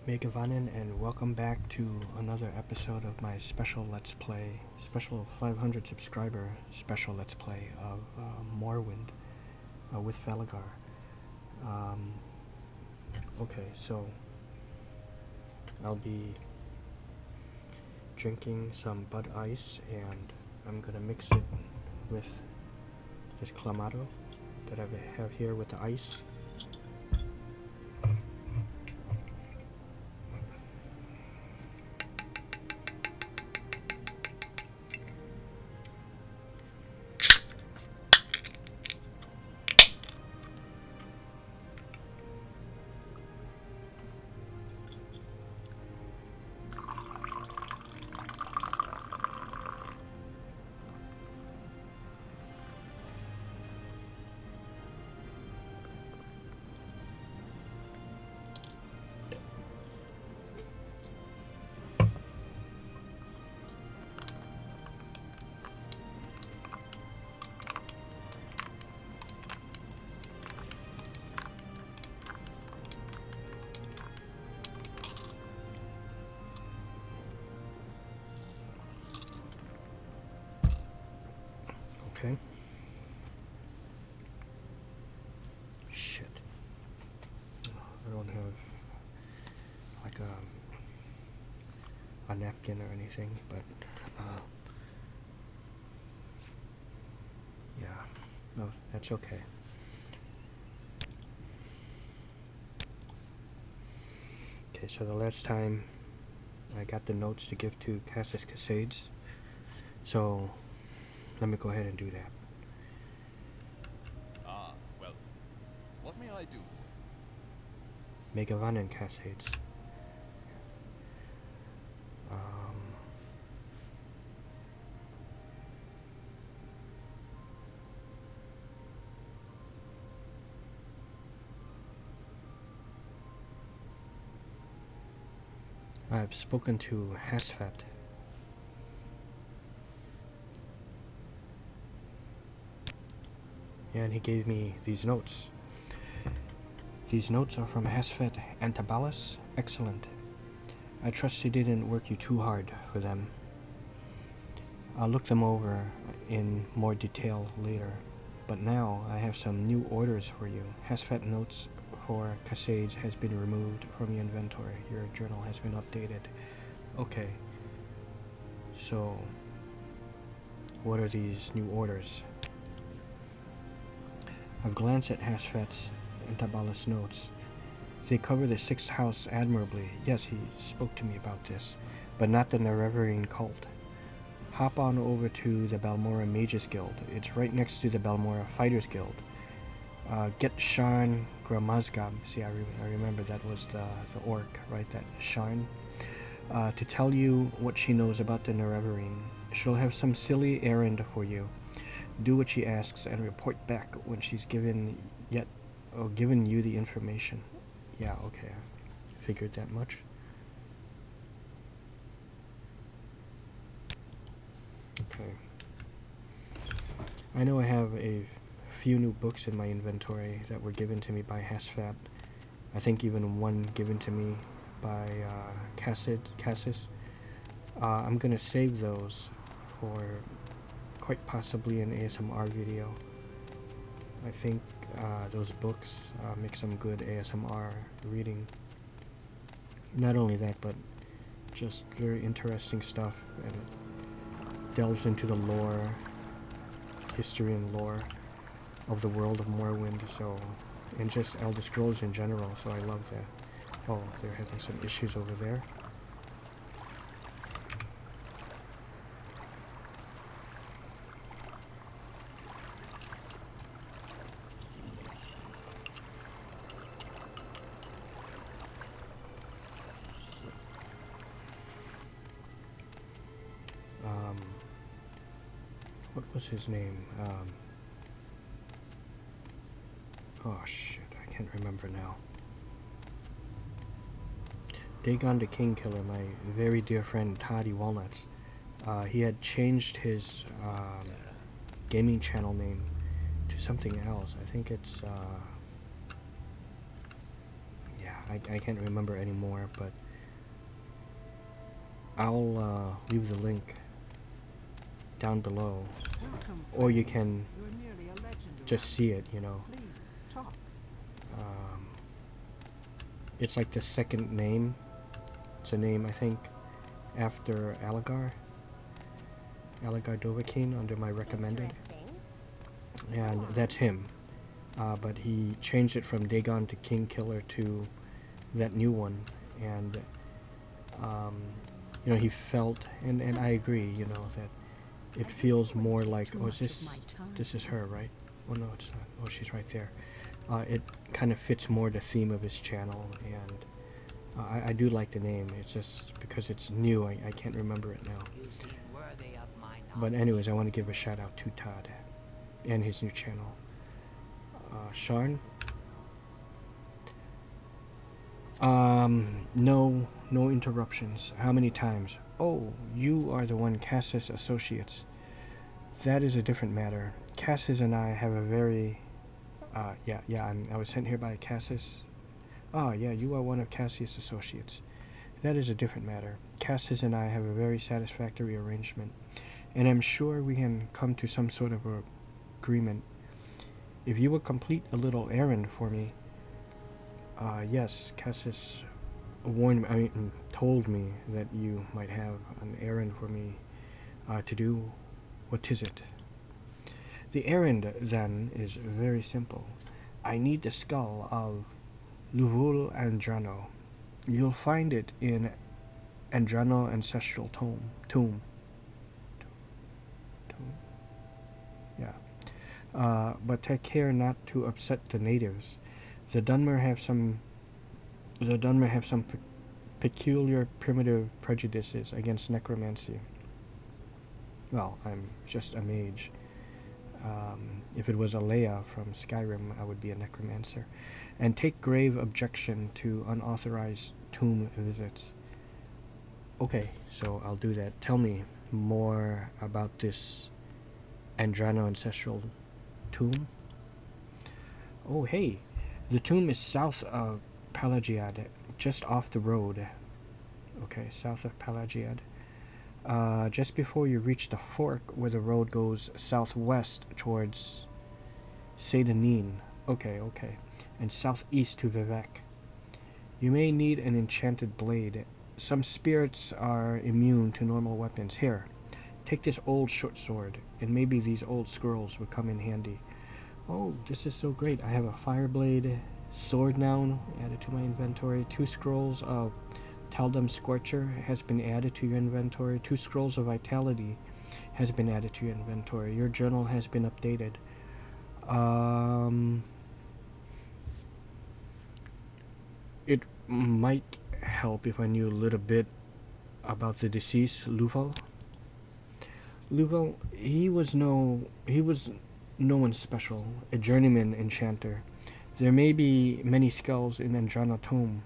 Megavanen, and welcome back to another episode of my special Let's Play, special 500 subscriber special Let's Play of Morrowind with Falagar. Okay, so I'll be drinking some Bud Ice, and I'm gonna mix it with this Clamato that I have here with the ice. Okay. Shit. I don't have like a napkin or anything, but yeah, no, that's okay. Okay, so the last time I got the notes to give to Caius Cosades, so let me go ahead and do that. Ah, well, what may I do? Megavanen Cosades. I've spoken to Hasfat. Yeah, and he gave me these notes. These notes are from Hasfat Antabalas. Excellent. I trust he didn't work you too hard for them. I'll look them over in more detail later, but now I have some new orders for you. Hasfat notes for Cosades has been removed from your inventory. Your journal has been updated. Okay. So, what are these new orders? I've glanced at Hasfat's and Tabalas notes. They cover the 6th house admirably. Yes, he spoke to me about this, but not the Nerevarine Cult. Hop on over to the Balmora Mages Guild. It's right next to the Balmora Fighters Guild. Get Sharn Gramazgab. See, I remember that was the orc, right? That Sharn. To tell you what she knows about the Nerevarine. She'll have some silly errand for you. Do what she asks and report back when she's given you the information. Yeah, okay. I figured that much. Okay. I know I have a few new books in my inventory that were given to me by Hasfat. I think even one given to me by Cassis. I'm gonna save those for quite possibly an ASMR video. I think those books make some good ASMR reading. Not only that, but just very interesting stuff, and it delves into the lore, history and lore of the world of Morrowind, so, and just Elder Scrolls in general, so I love that. Oh, they're having some issues over there. What was his name? Oh shit, I can't remember now. Dagon the Kingkiller, my very dear friend Toddy Walnuts. He had changed his gaming channel name to something else. I think it's I can't remember anymore, but I'll leave the link down below, or you can just see it, you know. It's like the second name. It's a name, I think, after Alagar Dovahkiin under my recommended, and that's him. But he changed it from Dagon to King Killer to that new one, and you know, he felt, and I agree, you know, that it feels more like, oh, this is her, right? Oh no, it's not. Oh, she's right there. It kind of fits more the theme of his channel, and I do like the name. It's just because it's new, I can't remember it now. But anyways, I want to give a shout out to Todd and his new channel. Sharn? No interruptions. How many times? Oh, you are the one, Cassis Associates. That is a different matter. Cassis and I have a very... I was sent here by Cassis. Ah, yeah, you are one of Cassis Associates. That is a different matter. Cassis and I have a very satisfactory arrangement, and I'm sure we can come to some sort of agreement. If you would complete a little errand for me... yes, Cassis told me that you might have an errand for me to do. What is it? The errand, then, is very simple. I need the skull of Luvul Andrano. You'll find it in Andrano Ancestral Tomb. Yeah. But take care not to upset the natives. The Dunmer have some peculiar primitive prejudices against necromancy. Well, I'm just a mage. If it was a Leia from Skyrim, I would be a necromancer. And take grave objection to unauthorized tomb visits. Okay, so I'll do that. Tell me more about this Andrano Ancestral Tomb. Oh, hey. The tomb is south of Pelagiad, just off the road. Okay, south of Pelagiad. Just before you reach the fork where the road goes southwest towards Seyda Neen. Okay. And southeast to Vivek. You may need an enchanted blade. Some spirits are immune to normal weapons. Here, take this old short sword, and maybe these old scrolls would come in handy. Oh, this is so great. I have a fireblade sword now added to my inventory. 2 scrolls of Taldum Scorcher has been added to your inventory. 2 scrolls of Vitality has been added to your inventory. Your journal has been updated. It might help if I knew a little bit about the deceased Luval. Luval, he was no one special, a journeyman enchanter. There may be many skulls in Andrano Tomb,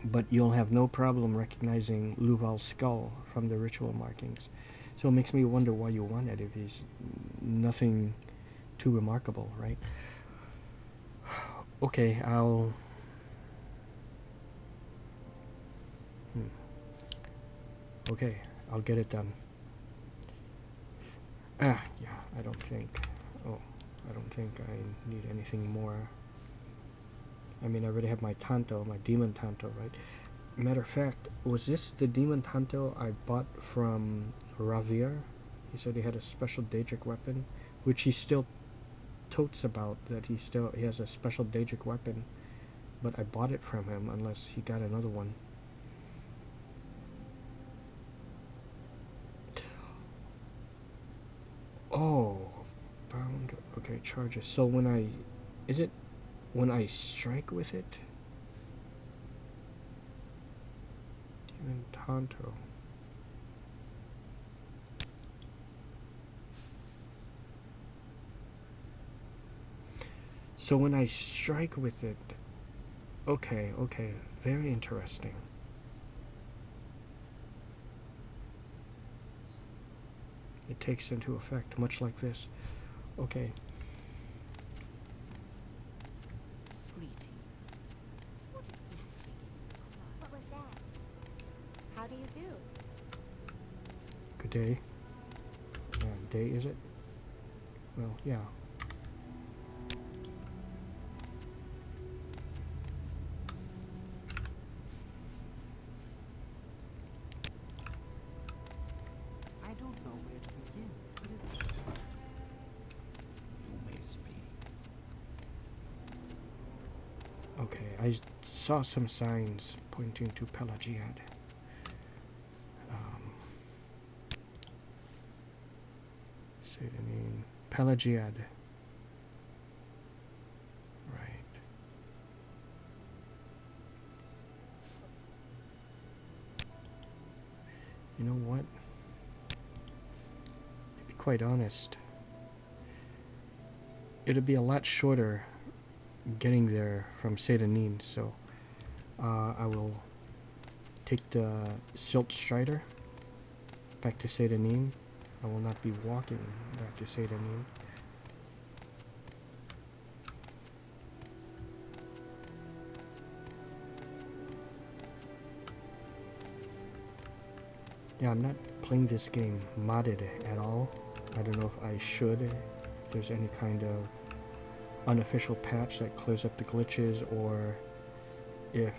but you'll have no problem recognizing Luval's skull from the ritual markings. So it makes me wonder why you want it if he's nothing too remarkable, right? Okay, I'll... Okay, I'll get it done. Yeah, I don't think I need anything more. I mean, I already have my Tanto, my demon Tanto, right? Matter of fact, was this the demon Tanto I bought from Ravir? He said he had a special Daedric weapon, which he still totes about, that he has a special Daedric weapon, but I bought it from him unless he got another one. Oh, bound. Okay, charges. So when I strike with it? Demon Tanto. So when I strike with it, okay, very interesting. It takes into effect, much like this. Okay. Greetings. What day. Day, is it? Well, yeah. I don't know where to begin. You may speak. Okay, I saw some signs pointing to Pelagiad. Seyda Neen. Pelagiad. Right. You know what? To be quite honest, it'd be a lot shorter getting there from Seyda Neen, so I will take the Silt Strider back to Seyda Neen. I will not be walking back to Seyda Neen. Yeah, I'm not playing this game modded at all. I don't know if I should. If there's any kind of unofficial patch that clears up the glitches, or if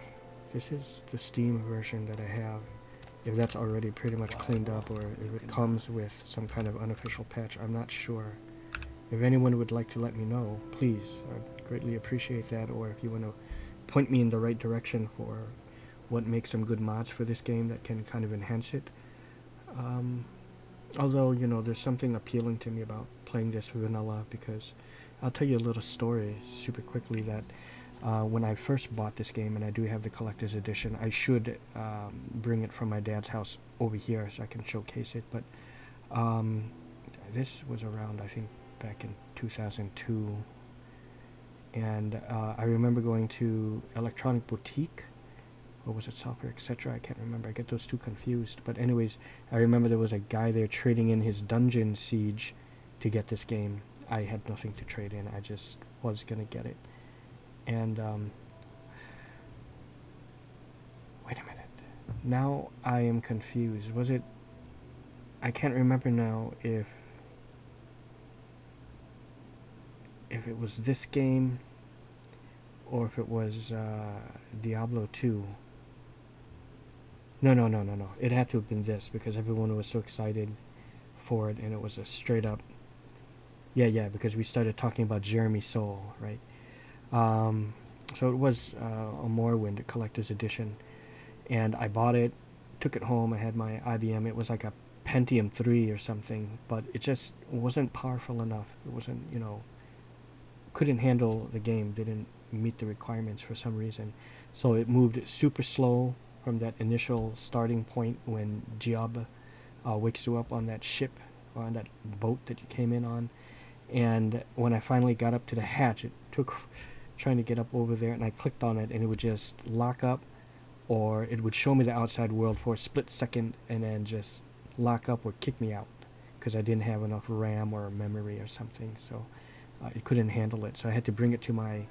this is the Steam version that I have, if that's already pretty much cleaned up, or if it comes with some kind of unofficial patch. I'm not sure. If anyone would like to let me know, please, I'd greatly appreciate that. Or if you want to point me in the right direction for what makes some good mods for this game that can kind of enhance it. Although, you know, there's something appealing to me about playing this vanilla, because I'll tell you a little story super quickly that when I first bought this game, and I do have the collector's edition, I should bring it from my dad's house over here so I can showcase it, but this was around, I think, back in 2002, and I remember going to Electronic Boutique, or was it Software Etc., I can't remember, I get those two confused, but anyways, I remember there was a guy there trading in his dungeon siege to get this game. I had nothing to trade in, I just was gonna get it. And wait a minute, now I am confused. Was it, I can't remember now if it was this game or if it was Diablo 2. No. It had to have been this, because everyone was so excited for it, and it was a straight up, yeah, because we started talking about Jeremy Soule, right? So it was a Morrowind, a collector's edition, and I bought it, took it home. I had my IBM. It was like a Pentium 3 or something, but it just wasn't powerful enough. It wasn't, you know, couldn't handle the game, didn't meet the requirements for some reason. So it moved super slow from that initial starting point when Giab wakes you up on that ship, or on that boat that you came in on. And when I finally got up to the hatch, it took trying to get up over there, and I clicked on it, and it would just lock up, or it would show me the outside world for a split second, and then just lock up or kick me out, because I didn't have enough RAM or memory or something. So it couldn't handle it. So I had to bring it to my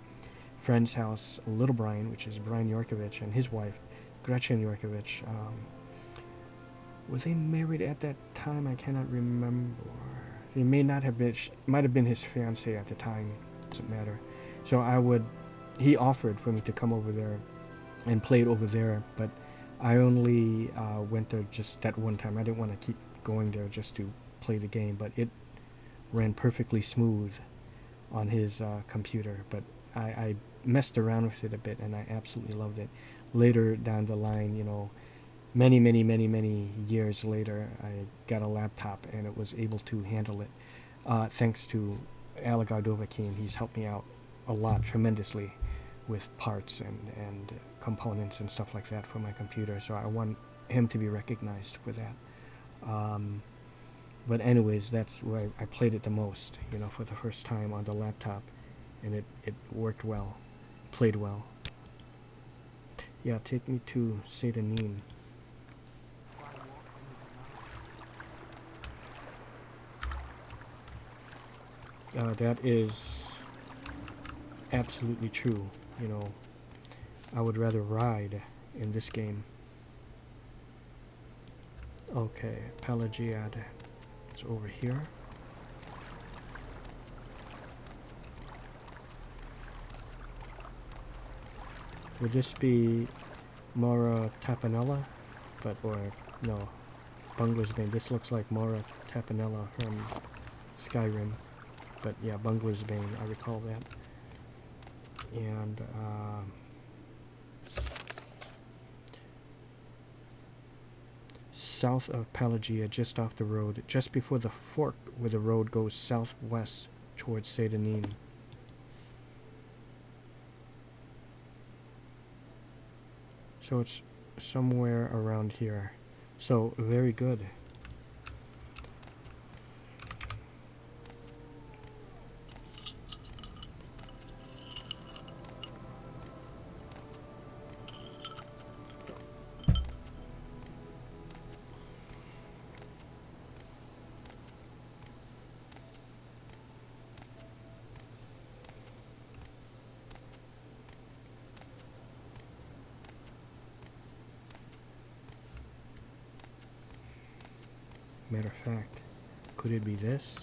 friend's house, Little Brian, which is Brian Yorkovich, and his wife, Gretchen Yorkovich. Were they married at that time? I cannot remember. He may not have been, might have been his fiancée at the time, doesn't matter. So he offered for me to come over there and play it over there, but I only went there just that one time. I didn't want to keep going there just to play the game, but it ran perfectly smooth on his computer, but I messed around with it a bit, and I absolutely loved it. Later down the line, you know, many years later, I got a laptop, and it was able to handle it. Thanks to Alagar Dovahkiin, he's helped me out a lot, tremendously, with parts and components and stuff like that for my computer. So I want him to be recognized for that. But anyways, that's where I played it the most, you know, for the first time on the laptop, and it worked well, played well. Yeah, take me to Seyda Neen. That is absolutely true. You know, I would rather ride in this game. Okay, Pelagiad. It's over here. Would this be Mora Tapanella? Or no, Bungler's Bane. This looks like Mora Tapanella from Skyrim. But yeah, Bungler's Bane, I recall that. And, south of Pelagia, just off the road, just before the fork where the road goes southwest towards Seyda Neen. So it's somewhere around here. So, very good. Matter of fact, could it be this?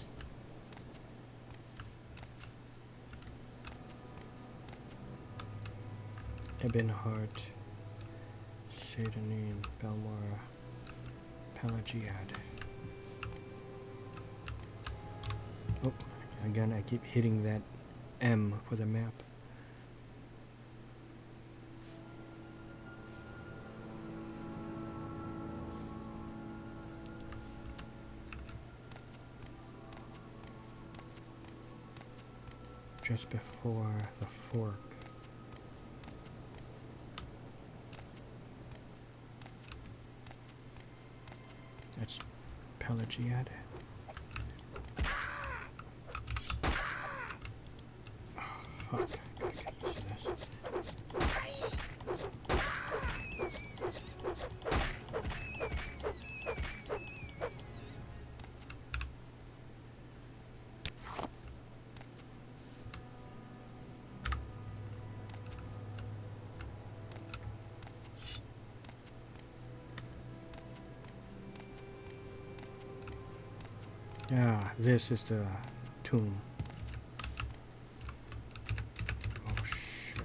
Ebonheart, Seyda Neen, Belmora, Pelagiad. Oh, again, I keep hitting that M for the map. Just before the fork. That's Pelagiad. Oh, fuck. Gotta get used to this. Ah, this is the tomb. Oh shit.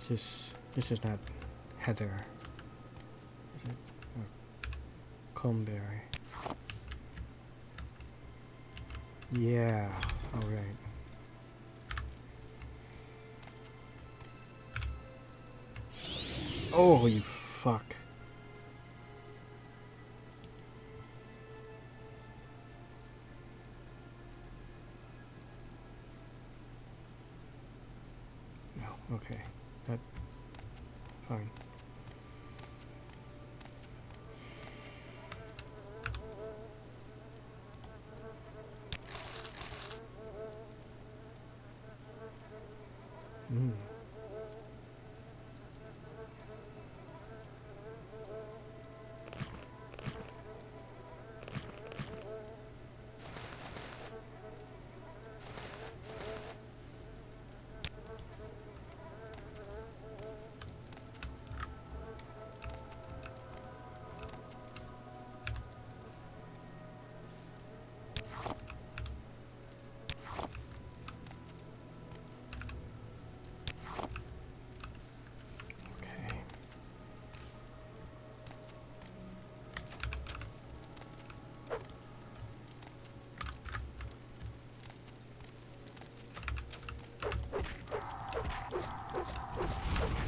This is not Heather. Is it? Oh, Comberry. Yeah, alright. Oh, you fuck. No, okay. That... fine. Mm.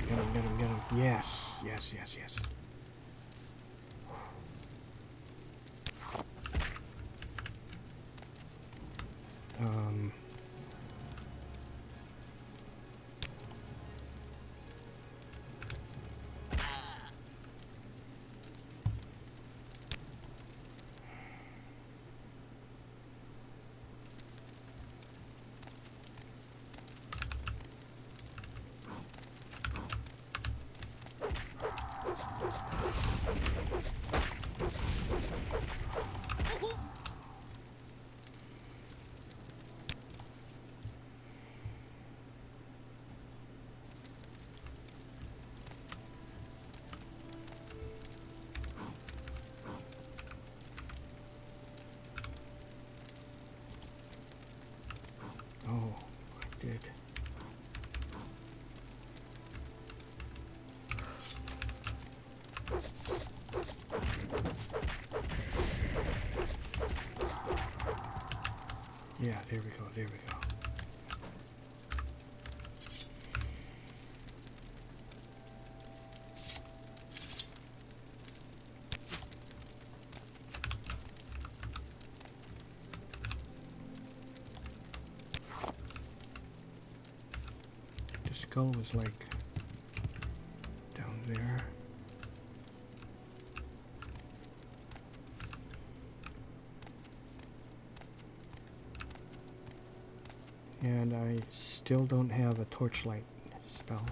Get him. Yes. Yeah, there we go, there we go. The skull was like down there. And I still don't have a torchlight spell.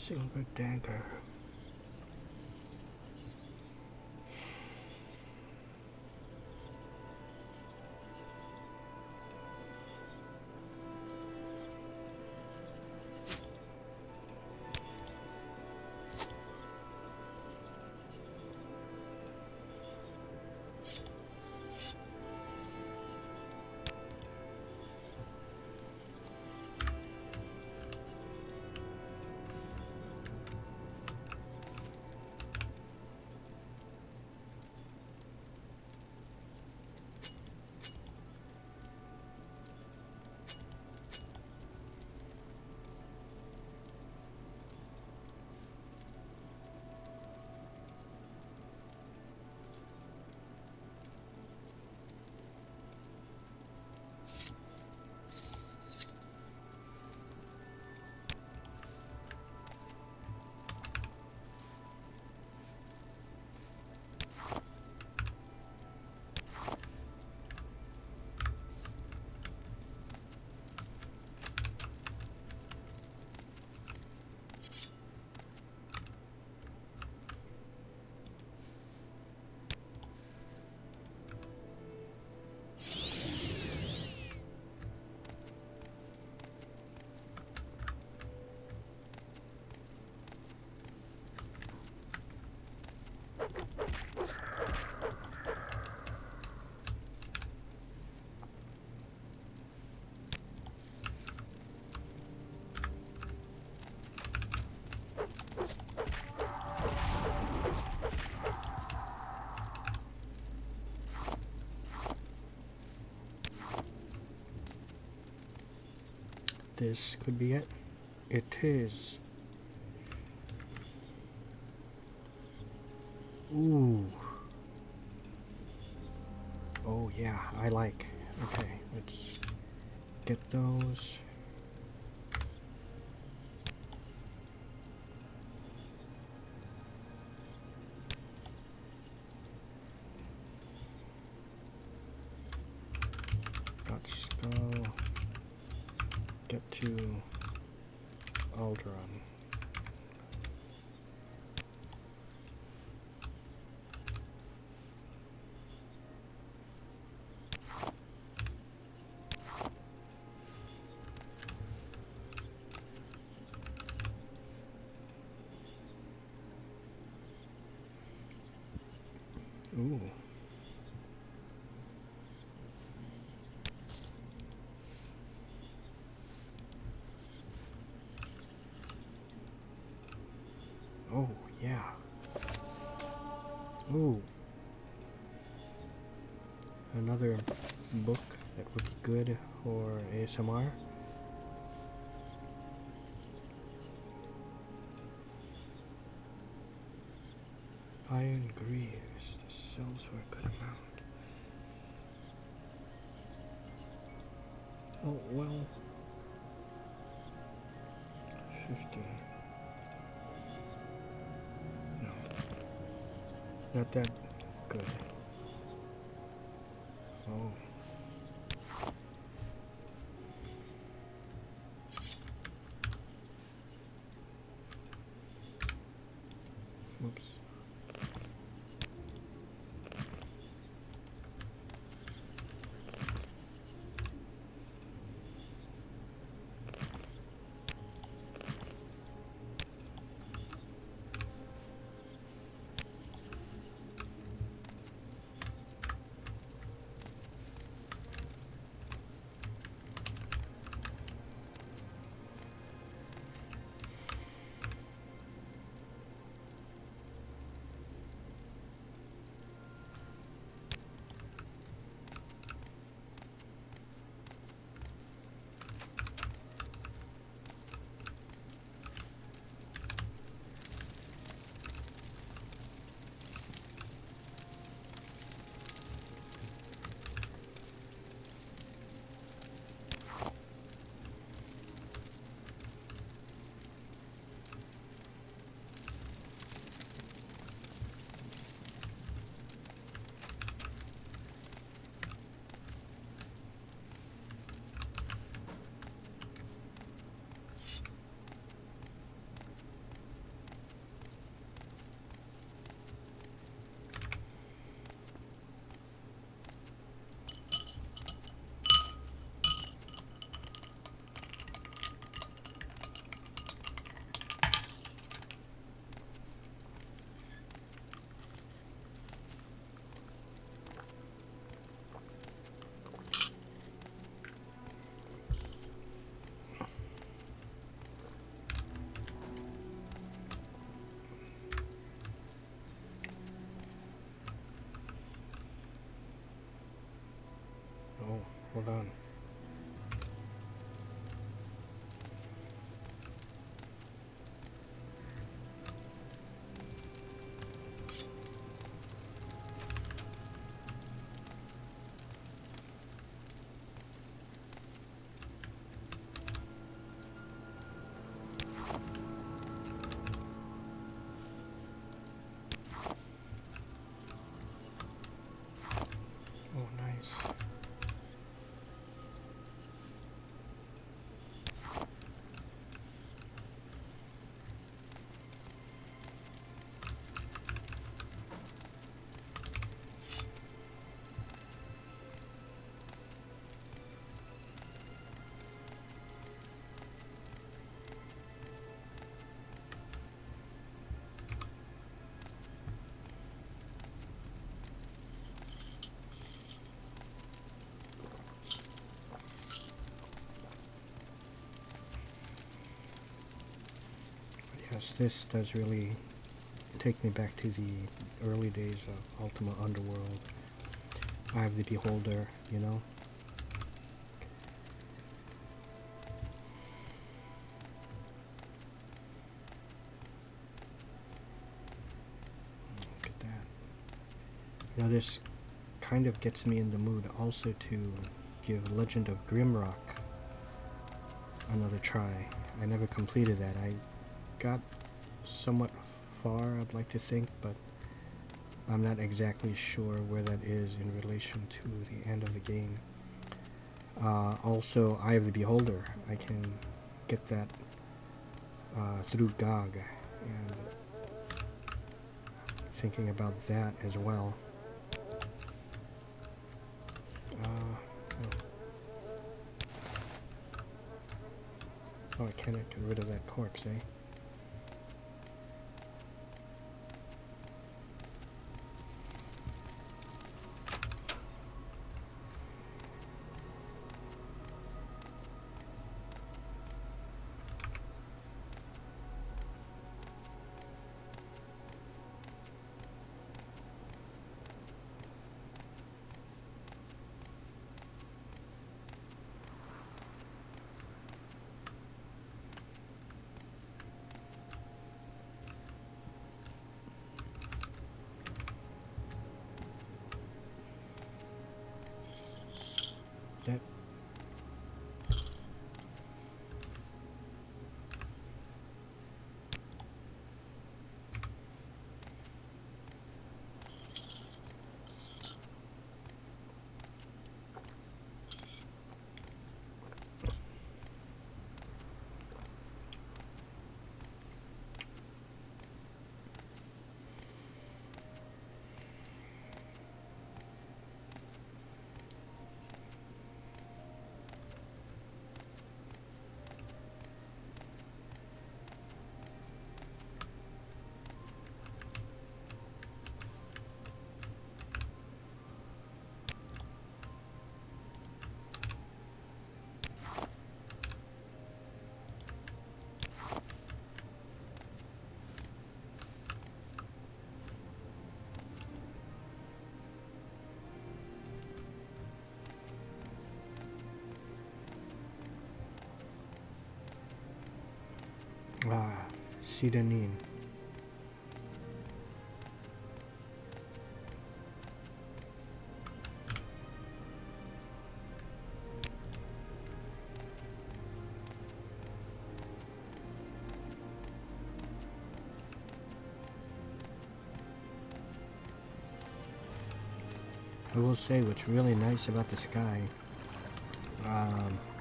Silver dagger. This could be it. It is. Ooh. Oh yeah, I like. Okay, let's get those. Let's go get to Alderman. Ooh. Oh, yeah. Ooh. Another book that would be good for ASMR. Iron Greaves. This sells for a good amount. Oh, well. 50. No. Not that good. Oh. Whoops. Hold on. Oh, nice. Yes, this does really take me back to the early days of Ultima Underworld. Eye of the Beholder, you know? Look at that. You know, this kind of gets me in the mood also to give Legend of Grimrock another try. I never completed that. I got somewhat far, I'd like to think, but I'm not exactly sure where that is in relation to the end of the game. Also, Eye of the Beholder, I can get that through GOG, and thinking about that as well. Oh, I cannot get rid of that corpse, eh? That Seyda Neen. I will say what's really nice about the sky,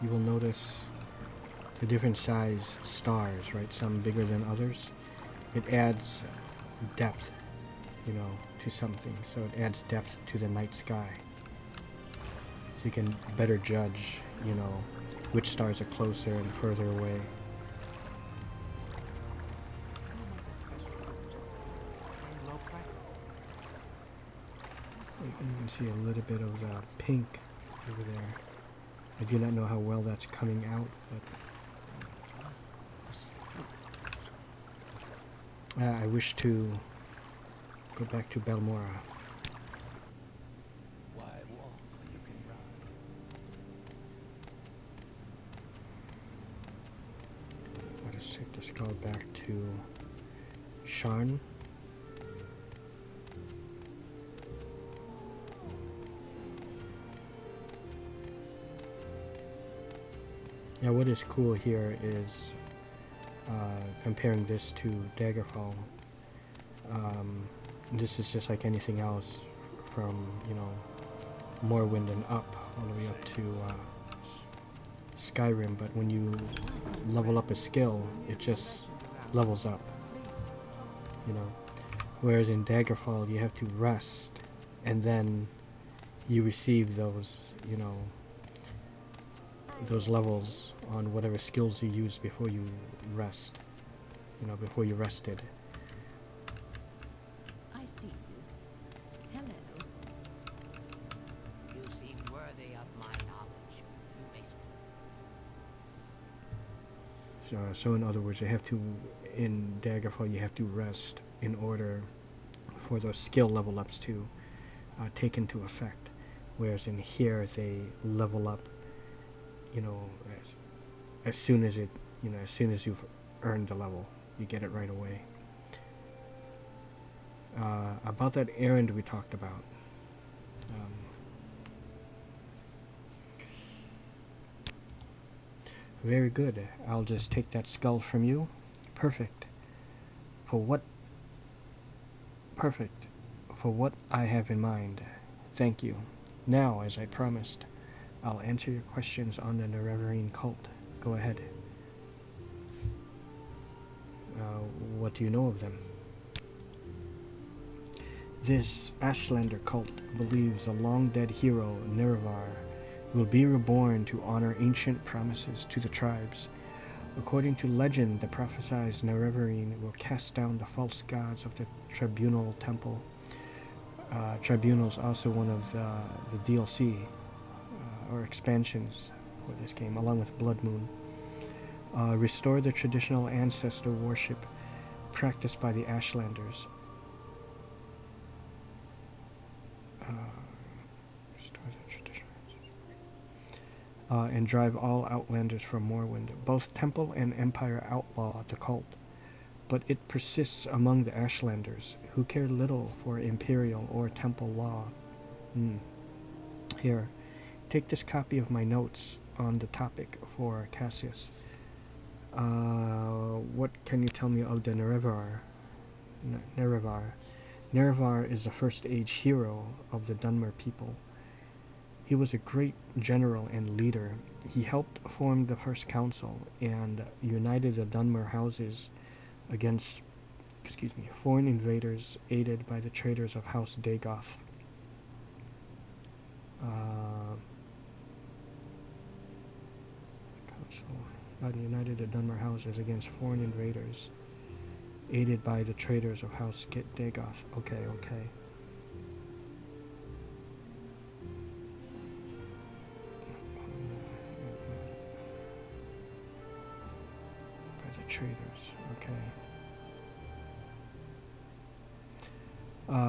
you will notice the different size stars, right? Some bigger than others. It adds depth, you know, to something. So it adds depth to the night sky. So you can better judge, you know, which stars are closer and further away. You can even see a little bit of the pink over there. I do not know how well that's coming out, but I wish to go back to Belmora. Why walk when you can ride? the skull back to Sharn. Now what is cool here is comparing this to Daggerfall. This is just like anything else from, you know, Morrowind and up, all the way up to Skyrim, but when you level up a skill, it just levels up, you know. Whereas in Daggerfall, you have to rest, and then you receive those, you know, those levels on whatever skills you used before you rest, you know, before you rested. I see you. Hello. You seem worthy of my knowledge. You may speak. So in other words, you have to, in Daggerfall, you have to rest in order for those skill level ups to take into effect. Whereas in here, they level up, you know, as soon as it, you know, as soon as you've earned the level, you get it right away. About that errand we talked about. Very good. I'll just take that skull from you. Perfect. For what I have in mind. Thank you. Now, as I promised, I'll answer your questions on the Nerevarine Cult. Go ahead. What do you know of them? This Ashlander cult believes the long-dead hero Nerevar will be reborn to honor ancient promises to the tribes. According to legend, the prophesied Nerevarine will cast down the false gods of the Tribunal temple. Tribunal is also one of the DLC or expansions for this game, along with Blood Moon. Restore the traditional ancestor worship practiced by the Ashlanders. And drive all Outlanders from Morrowind. Both Temple and Empire outlaw the cult, but it persists among the Ashlanders, who care little for Imperial or Temple law. Here, take this copy of my notes on the topic for Cassis. What can you tell me of the Nerevar? Nerevar is the first age hero of the Dunmer people. He was a great general and leader. He helped form the first council and united the Dunmer houses against, foreign invaders aided by the traders of House Dagoth. United the Dunmer houses against foreign invaders aided by the traders of House Dagoth. Okay. Traders, okay.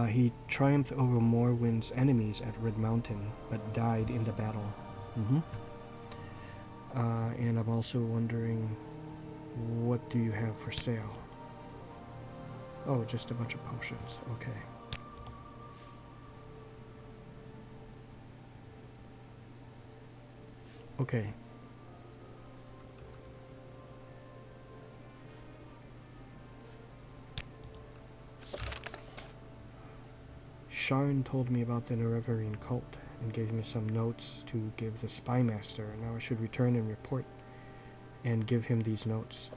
He triumphed over Morrowind's enemies at Red Mountain, but died in the battle. And I'm also wondering, what do you have for sale? Oh, just a bunch of potions, okay. Okay. Sharn told me about the Nerevarine Cult and gave me some notes to give the Spy Master. Now I should return and report and give him these notes.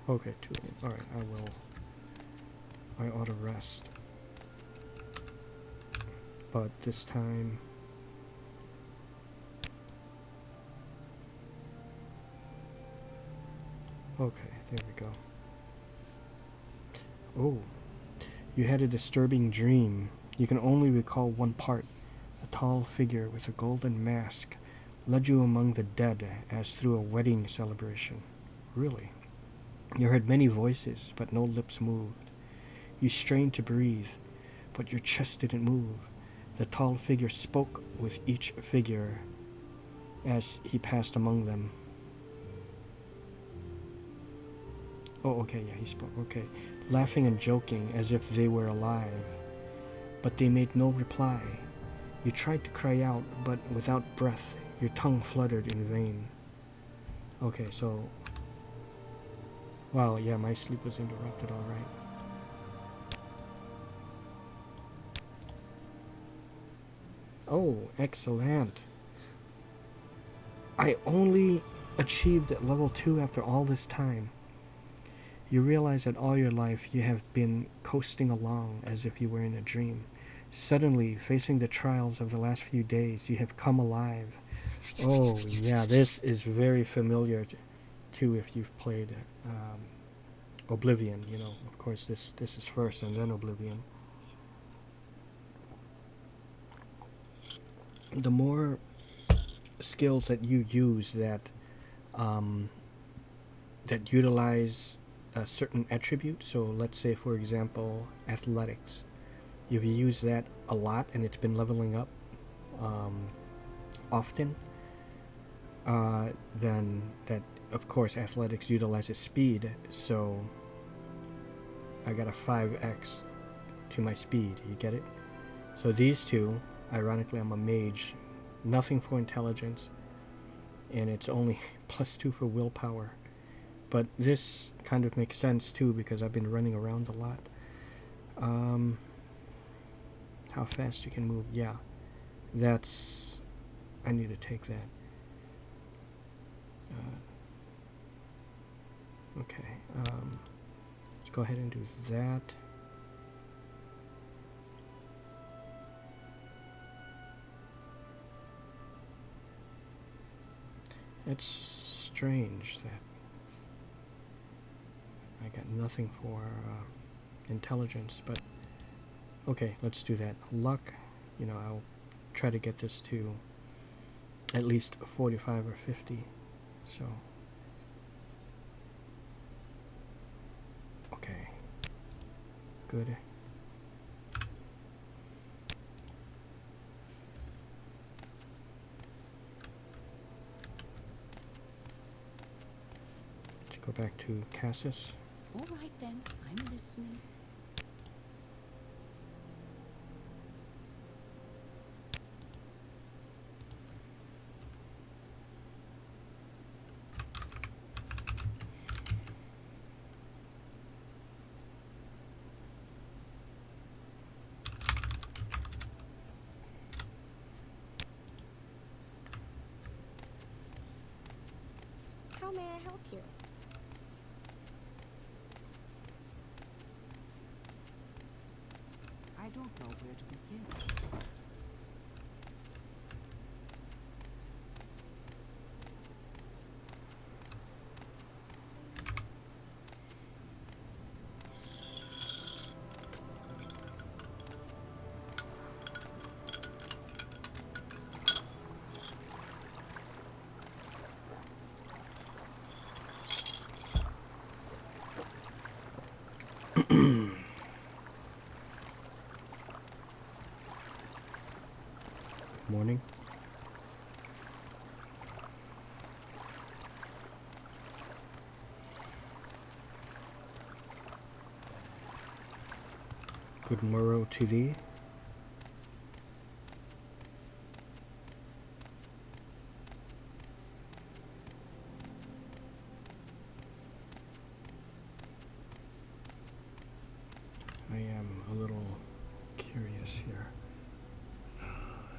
Okay, 2. Alright, I ought to rest. But this time... Okay, there we go. Oh, you had a disturbing dream. You can only recall one part. A tall figure with a golden mask led you among the dead as through a wedding celebration. Really? You heard many voices, but no lips moved. You strained to breathe, but your chest didn't move. The tall figure spoke with each figure as he passed among them. Oh, okay, yeah, he spoke. Okay. Laughing and joking as if they were alive. But they made no reply. You tried to cry out, but without breath, your tongue fluttered in vain. Okay, so... Wow, yeah, my sleep was interrupted, alright. Oh, excellent. I only achieved at level 2 after all this time. You realize that all your life you have been coasting along as if you were in a dream. Suddenly, facing the trials of the last few days, you have come alive. Oh, yeah, this is very familiar too if you've played Oblivion, you know. Of course, this is first and then Oblivion. The more skills that you use that that utilize a certain attribute, so let's say, for example, athletics. If you use that a lot and it's been leveling up often, then that, of course, athletics utilizes speed, so I got a 5x to my speed, you get it? So these two, ironically, I'm a mage, nothing for intelligence, and it's only +2 for willpower. But this kind of makes sense too because I've been running around a lot. How fast you can move, yeah. That's... I need to take that. Okay, let's go ahead and do that. It's strange that I got nothing for intelligence, but okay, let's do that. Luck, you know, I'll try to get this to at least 45 or 50, so okay, good. Let's go back to Cassis. All right then, I'm listening. How may I help you? I don't know where to begin. Morning. Good morrow to thee. I am a little curious here.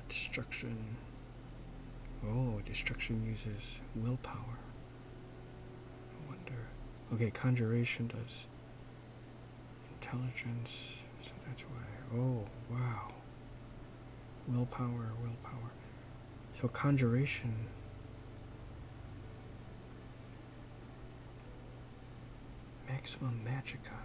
Destruction. Oh, destruction uses willpower. I wonder. Okay, conjuration does intelligence, so that's why. Oh, wow. Willpower. So conjuration. Maximum magicka.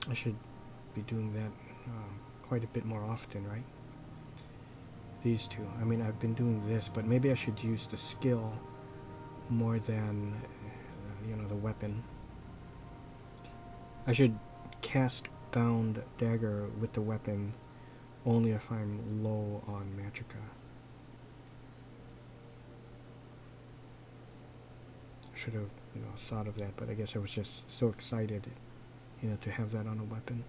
I should be doing that quite a bit more often, right? these two. I mean, I've been doing this, but maybe I should use the skill more than, the weapon. I should cast Bound Dagger with the weapon only if I'm low on Magicka. I should have, thought of that, but I guess I was just so excited, to have that on a weapon.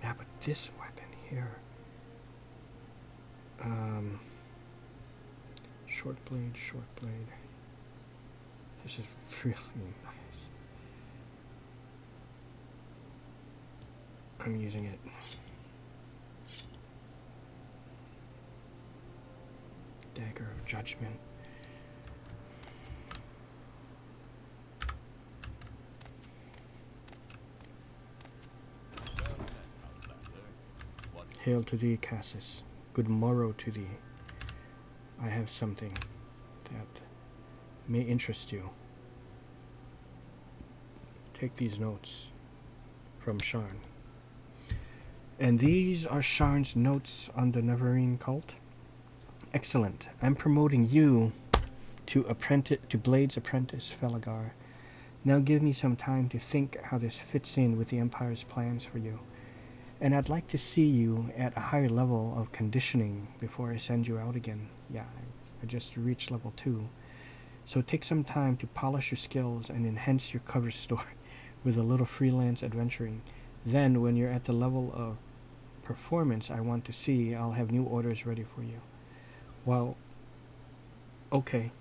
Yeah, but this weapon here. Short blade. This is really nice. I'm using it. Dagger of Judgment. Hail to thee, Cassis. Good morrow to thee. I have something that may interest you. Take these notes from Sharn. And these are Sharn's notes on the Neverending Cult. Excellent. I'm promoting you to Blade's apprentice, Falagar. Now give me some time to think how this fits in with the Empire's plans for you. And I'd like to see you at a higher level of conditioning before I send you out again. Yeah, I just reached level 2. So take some time to polish your skills and enhance your cover story with a little freelance adventuring. Then, when you're at the level of performance I want to see, I'll have new orders ready for you. Well, okay.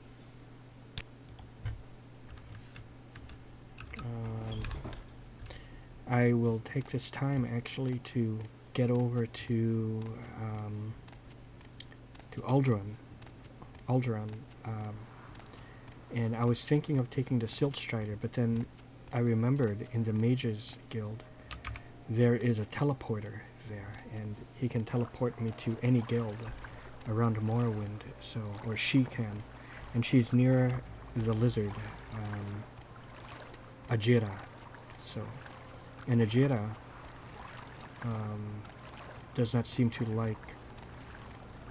I will take this time actually to get over to Alderman. And I was thinking of taking the Silt Strider, but then I remembered in the Mages Guild there is a teleporter there, and he can teleport me to any guild around Morrowind, or she can, and she's near the lizard, Ajira. And Ajira does not seem to like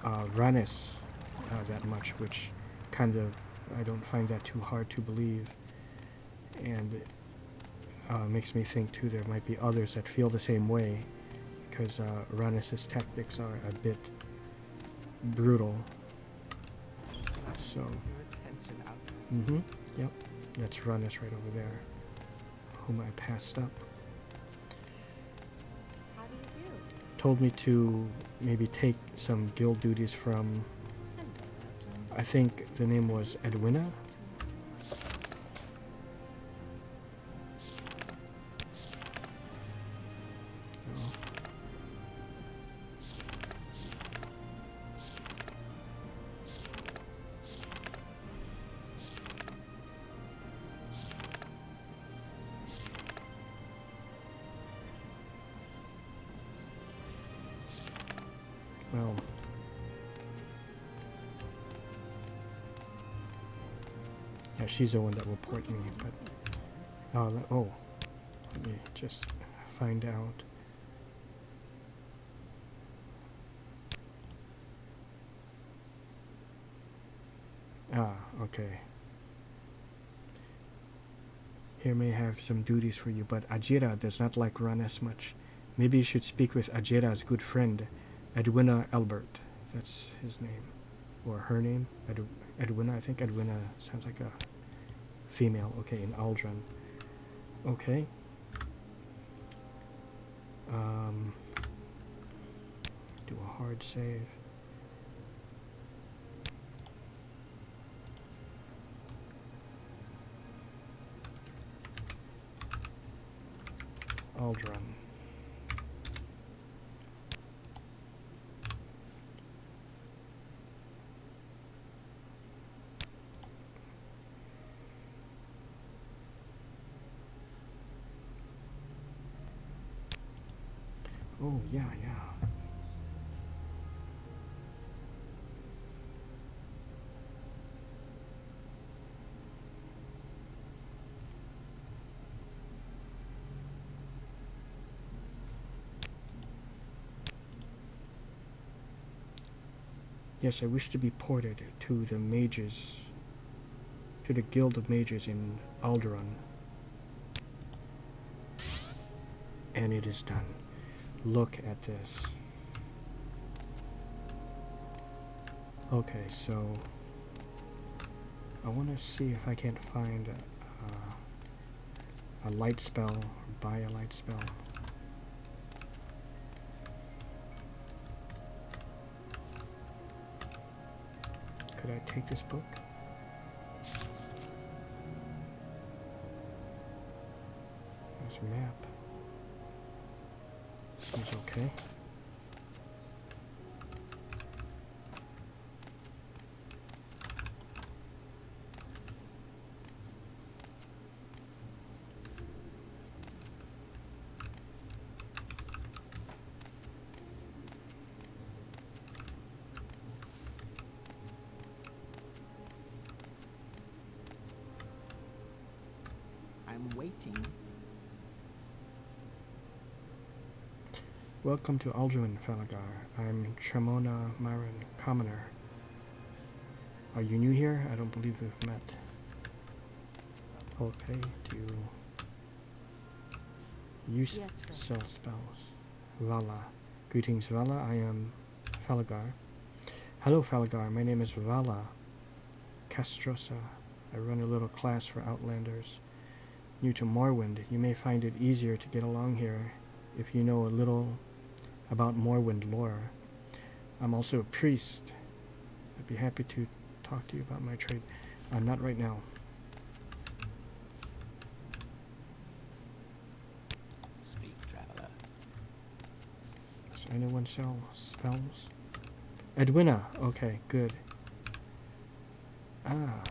Ranis that much, which kind of, I don't find that too hard to believe, and makes me think too there might be others that feel the same way, because Ranis's tactics are a bit brutal. So, yep, that's Ranis right over there, whom I passed up. How do you do? Told me to maybe take some guild duties from, I think the name was Edwina. Well, yeah, she's the one that will port me, but let me just find out. Okay. Here may have some duties for you, but Ajira does not like Ranis much. Maybe you should speak with Ajira's good friend, Edwina Albert. That's his name. Or her name. Edwina, I think Edwina sounds like a female. Okay, in Aldrin. Okay. Do a hard save. Aldrin. Oh, yeah. Yes, I wish to be ported to the mages, to the Guild of Mages in Alderman. And it is done. Look at this. Okay, so I want to see if I can't find a light spell or buy a light spell. Could I take this book? There's a map. Seems okay. I'm waiting. Welcome to Alderman Falagar. I'm Tremona Myron, commoner. Are you new here? I don't believe we've met. Okay, do you sell spells? Vala. Greetings, Vala. I am Falagar. Hello, Falagar. My name is Vala Castrosa. I run a little class for Outlanders. New to Morrowind, you may find it easier to get along here if you know a little about Morrowind lore. I'm also a priest. I'd be happy to talk to you about my trade. Not right now. Speak, traveler. Does anyone sell spells? Edwina. Okay, good. Ah.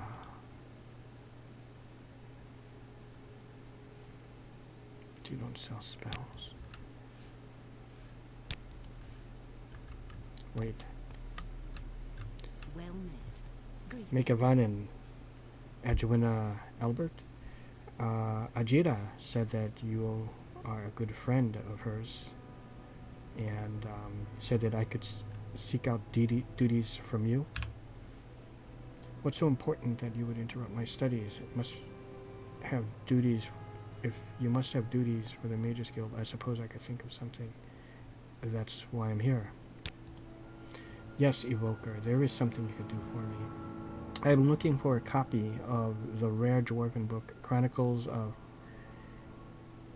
You don't sell spells. Wait. Well met. Make a Vanin. Edwina Albert. Ajira said that you are a good friend of hers, and said that I could seek out duties from you. What's so important that you would interrupt my studies? It must have duties. If you must have duties for the Mages Guild, I suppose I could think of something. That's why I'm here. Yes, Evoker, there is something you could do for me. I'm looking for a copy of the rare dwarven book, Chronicles of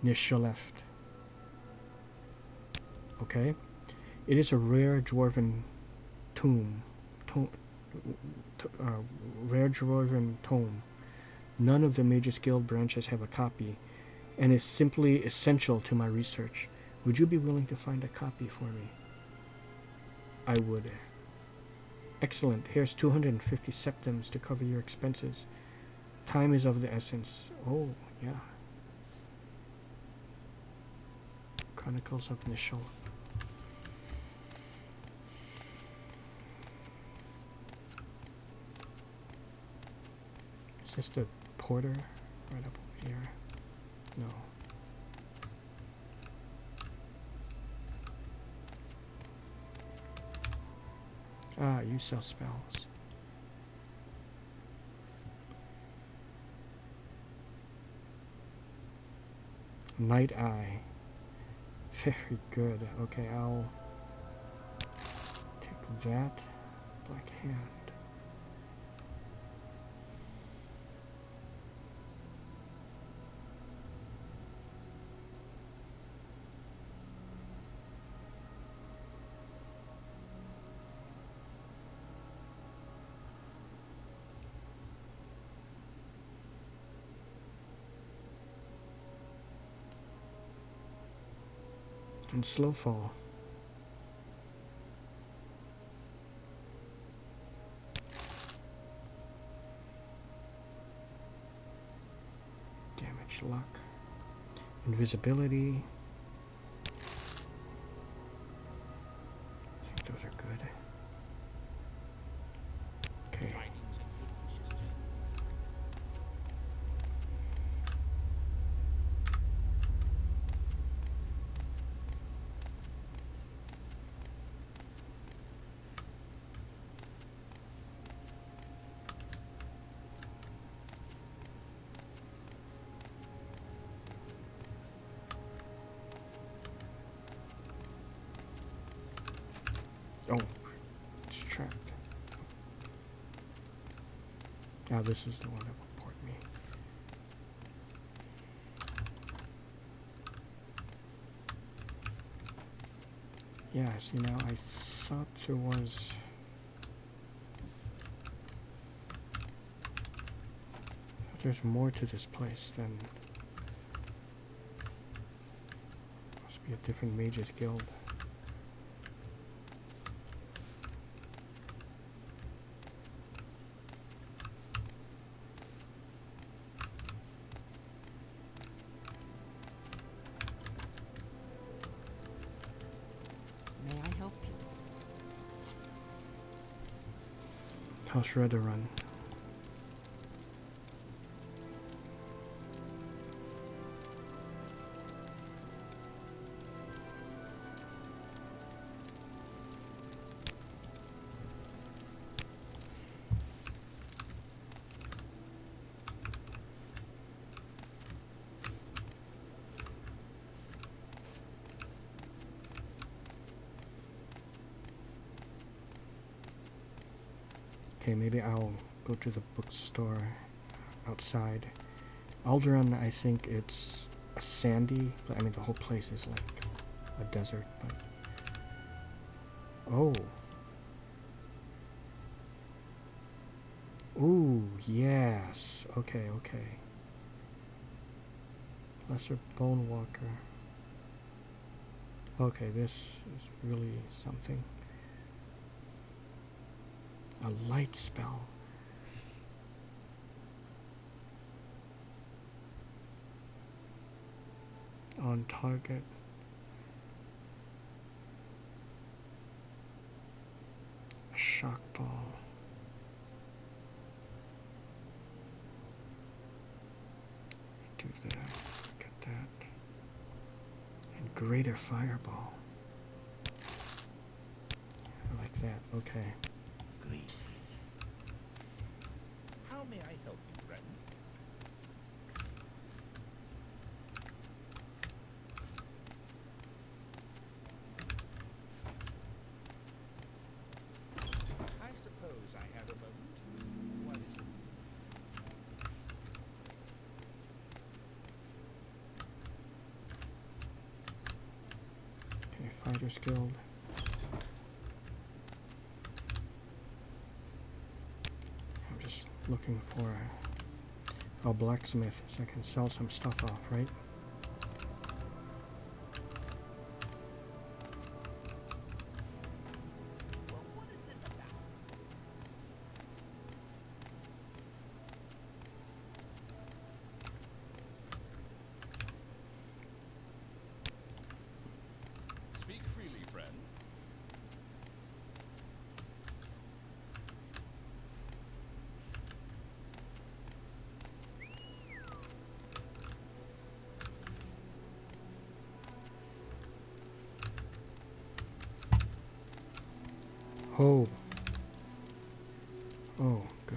Nisholeft. Okay? It is a rare dwarven rare dwarven tome. None of the Mages Guild branches have a copy, and is simply essential to my research. Would you be willing to find a copy for me? I would. Excellent. Here's 250 septims to cover your expenses. Time is of the essence. Oh, yeah. Chronicles of Nishol. Is this the porter right up over here? No. Ah, you sell spells. Night Eye. Very good. Okay, I'll take that. Black Hand. And slow fall. Damage luck. Invisibility. I think those are good. Okay. Oh, it's trapped. Now this is the one that will port me. Yeah, see now I thought there was... There's more to this place than... Must be a different mages guild. May I help you? How's Redoran? Okay, maybe I'll go to the bookstore outside. Alderman, I think it's a sandy, I mean the whole place is like a desert, but... Oh. Ooh, yes. Okay, okay. Lesser Bone Walker. Okay, this is really something. A light spell. On target. A shock ball. Do that. Get that. And greater fireball. I like that. Okay. Greetings. How may I help you, friend? I suppose I have a moment. What is it? Okay, Fighters Guild. Looking for a blacksmith so I can sell some stuff off, right? Well, what is this about? Speak freely, friend. Oh. Oh, good.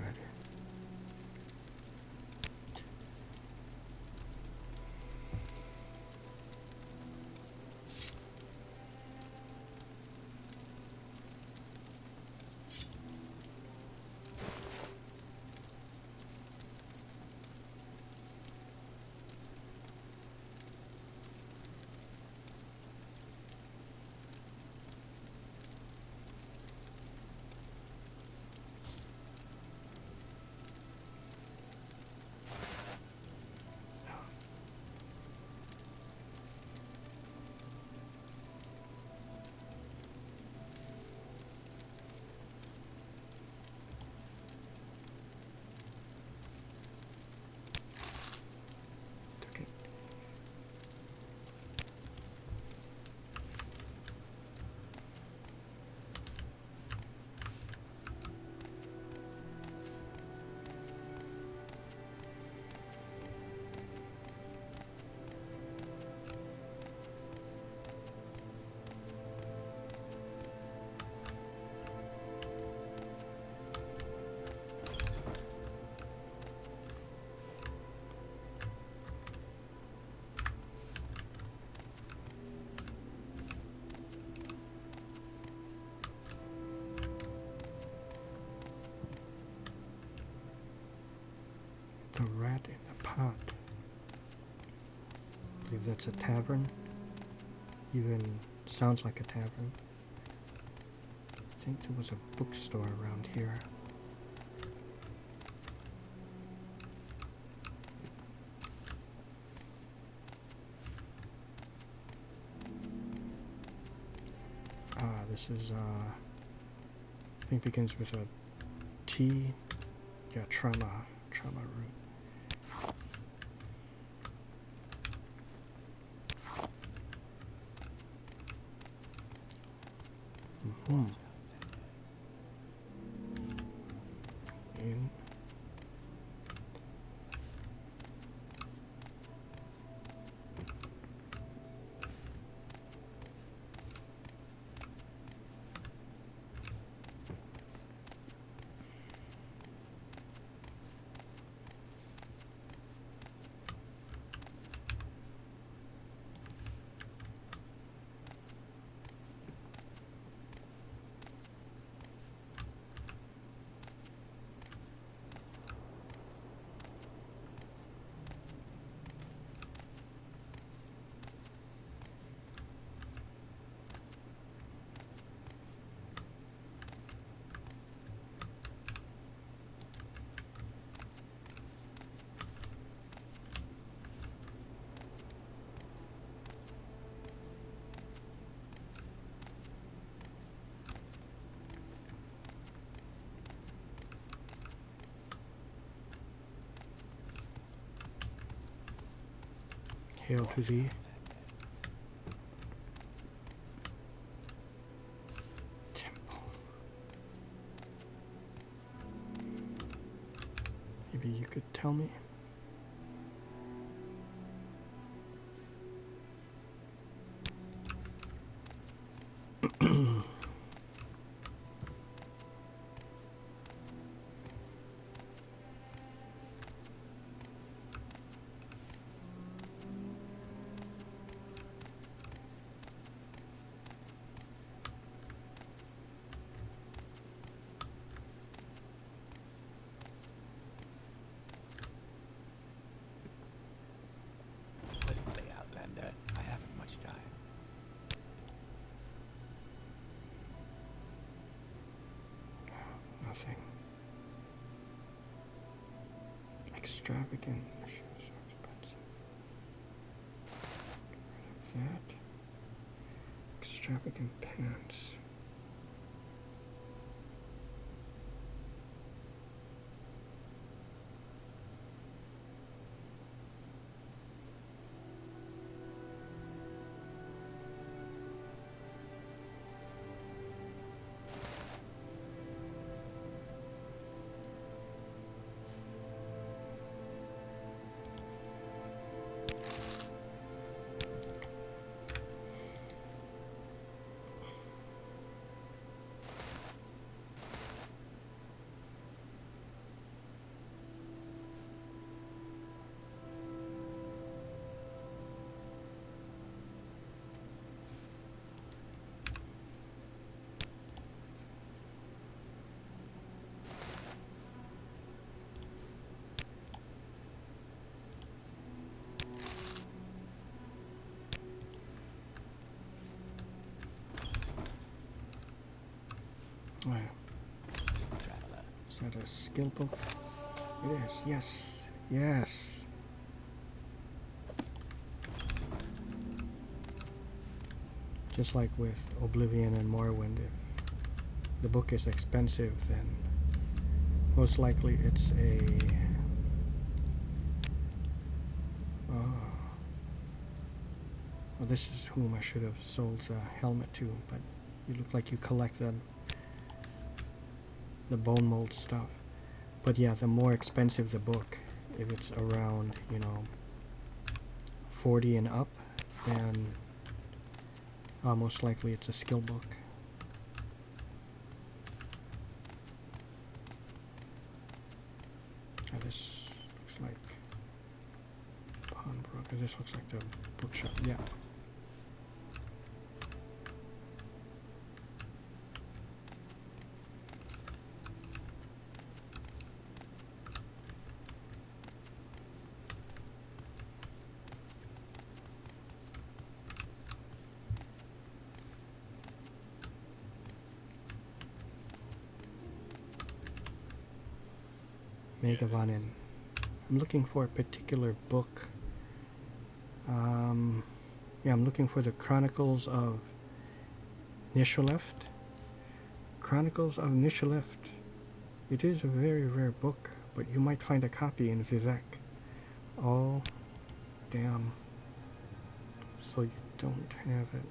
believe that's a tavern. Even sounds like a tavern. I think there was a bookstore around here. This is, I think begins with a T. Yeah, trauma root. Mm-hmm. In. Hail to thee. Temple. Maybe you could tell me. Nothing. Extravagant. So expensive. Rid of that. Extravagant pants. Oh, yeah. Is that a skill book? It is, yes, yes. Just like with Oblivion and Morrowind, if the book is expensive, then most likely it's a... well, this is whom I should have sold the helmet to, but you look like you collect the bone mold stuff. But yeah, the more expensive the book, if it's around, you know, 40 and up, then most likely it's a skill book. This looks like pawnbroker. This looks like the bookshop. Yeah. Megavanen. I'm looking for a particular book. Yeah, I'm looking for the Chronicles of Nishaleft. Chronicles of Nishaleft. It is a very rare book, but you might find a copy in Vivek. Oh, damn. So you don't have it.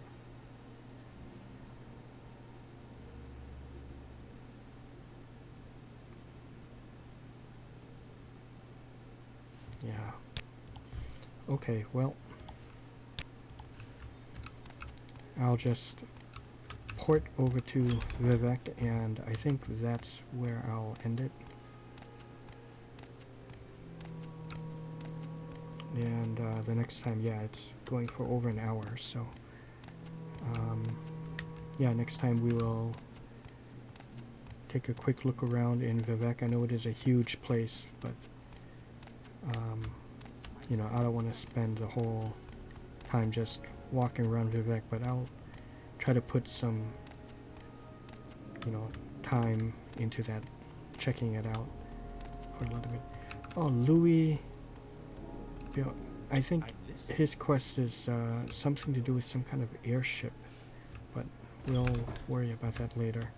Yeah. Okay, well, I'll just port over to Vivek, and I think that's where I'll end it. And the next time, yeah, it's going for over an hour, so yeah, next time we will take a quick look around in Vivek. I know it is a huge place, but you know, I don't want to spend the whole time just walking around Vivek, but I'll try to put some, you know, time into that, checking it out for a little bit. Oh, Louis, I think his quest is something to do with some kind of airship, but we'll worry about that later.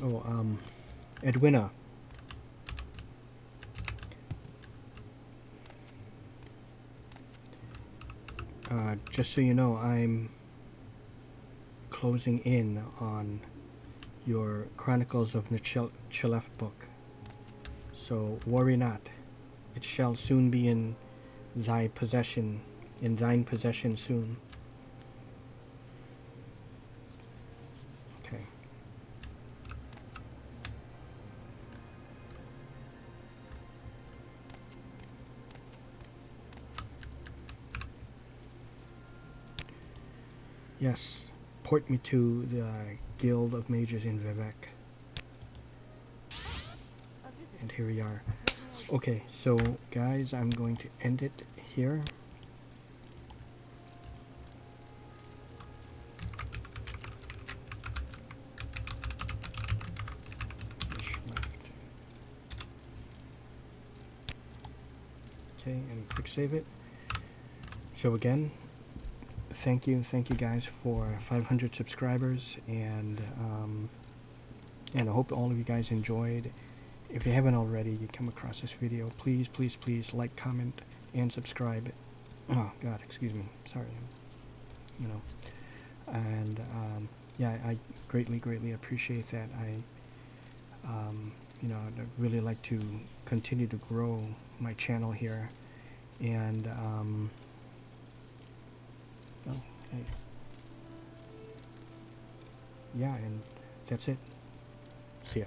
Oh, Edwina. Just so you know, I'm closing in on your Chronicles of Nichalef book. So worry not. It shall soon be in thine possession soon. Okay. Yes, port me to the Guild of Mages in Vivek. And here we are. Okay, so guys, I'm going to end it here. Okay, and quick save it. So again, thank you guys for 500 subscribers, and I hope all of you guys enjoyed. If you haven't already, you come across this video, please like, comment, and subscribe. Oh God, excuse me, sorry. You know, and yeah, I greatly appreciate that. You know, I'd really like to continue to grow my channel here, and oh, hey. Yeah, and that's it. See ya.